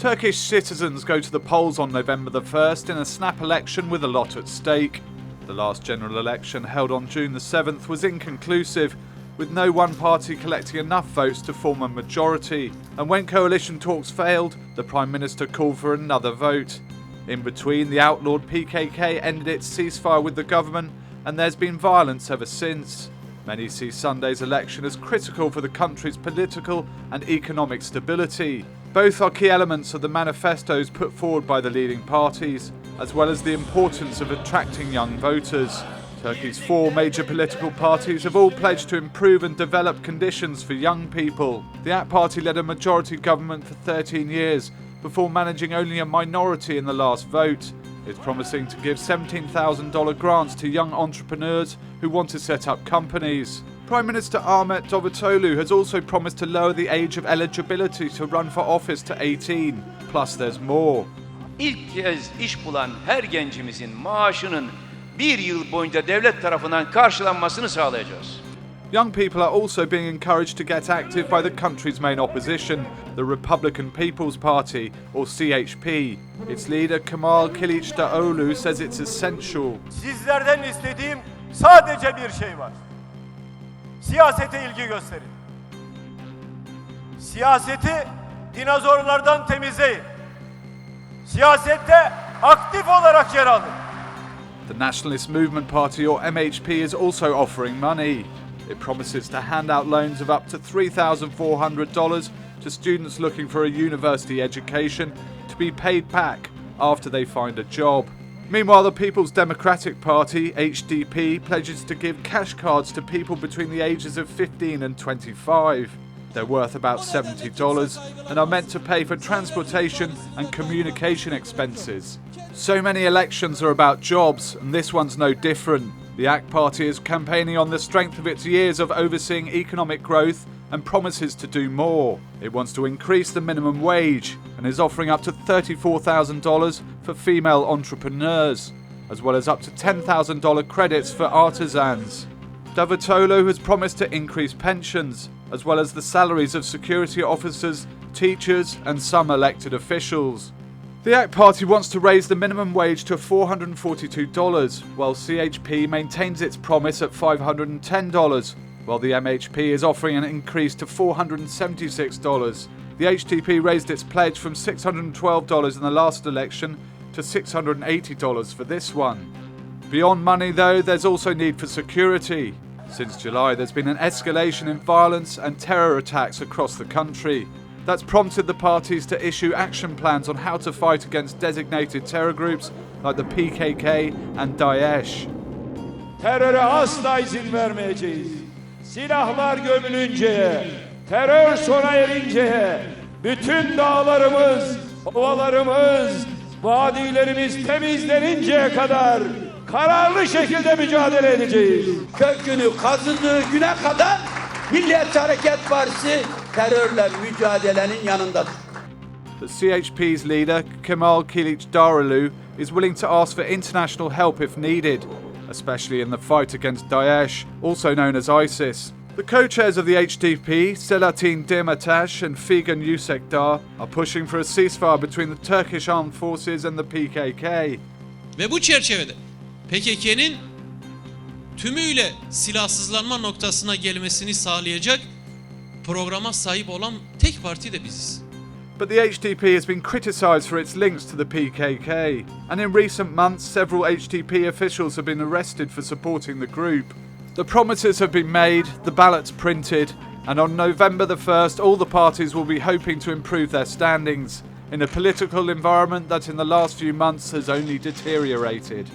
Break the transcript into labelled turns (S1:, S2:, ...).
S1: Turkish citizens go to the polls on November the 1st in a snap election with a lot at stake. The last general election, held on June the 7th, was inconclusive, with no one party collecting enough votes to form a majority. And when coalition talks failed, the Prime Minister called for another vote. In between, the outlawed PKK ended its ceasefire with the government, and there's been violence ever since. Many see Sunday's election as critical for the country's political and economic stability. Both are key elements of the manifestos put forward by the leading parties, as well as the importance of attracting young voters. Turkey's 4 major political parties have all pledged to improve and develop conditions for young people. The AK Party led a majority government for 13 years before managing only a minority in the last vote. It's promising to give $17,000 grants to young entrepreneurs who want to set up companies. Prime Minister Ahmet Davutoglu has also promised to lower the age of eligibility to run for office to 18. Plus there's more.
S2: İlk kez iş bulan her gencimizin maaşının bir yıl boyunca devlet tarafından karşılanmasını sağlayacağız.
S1: Young people are also being encouraged to get active by the country's main opposition, the Republican People's Party, or CHP. Its leader Kemal Kılıçdaroğlu says it's essential.
S3: Sizlerden istediğim sadece bir şey var. Siyasete ilgi gösterin. Siyaseti dinozorlardan temizleyin. Siyasette aktif olarak yer alın.
S1: The Nationalist Movement Party, or MHP, is also offering money. It promises to hand out loans of up to $3,400 to students looking for a university education to be paid back after they find a job. Meanwhile, the People's Democratic Party, HDP, pledges to give cash cards to people between the ages of 15 and 25. They're worth about $70 and are meant to pay for transportation and communication expenses. So many elections are about jobs, and this one's no different. The AK Party is campaigning on the strength of its years of overseeing economic growth and promises to do more. It wants to increase the minimum wage and is offering up to $34,000 for female entrepreneurs, as well as up to $10,000 credits for artisans. Davutoglu has promised to increase pensions, as well as the salaries of security officers, teachers and some elected officials. The AK Party wants to raise the minimum wage to $442, while CHP maintains its promise at $510, while the MHP is offering an increase to $476. The HDP raised its pledge from $612 in the last election to $680 for this one. Beyond money, though, there's also need for security. Since July, there's been an escalation in violence and terror attacks across the country. That's prompted the parties to issue action plans on how to fight against designated terror groups like the PKK and Daesh.
S4: Teröre asla izin vermeyeceğiz. Silahlar gömülünceye, terör sona erinceye, bütün dağlarımız, ovalarımız, vadilerimiz temizleninceye kadar kararlı şekilde mücadele edeceğiz.
S5: Kökünü kazıdığı güne kadar Milliyetçi Hareket Partisi terörle mücadelenin yanındadır.
S1: The CHP's leader, Kemal Kılıçdaroğlu, is willing to ask for international help if needed, especially in the fight against Daesh, also known as ISIS. The co-chairs of the HDP, Selahattin Demirtas and Figen Yüksekdağ, are pushing for a ceasefire between the Turkish armed forces and the PKK.
S6: Ve bu çerçevede PKK'nin tümüyle silahsızlanma noktasına gelmesini sağlayacak programa sahip olan tek parti de biziz.
S1: But the HDP has been criticised for its links to the PKK, and in recent months several HDP officials have been arrested for supporting the group. The promises have been made, the ballots printed, and on November the 1st all the parties will be hoping to improve their standings in a political environment that in the last few months has only deteriorated.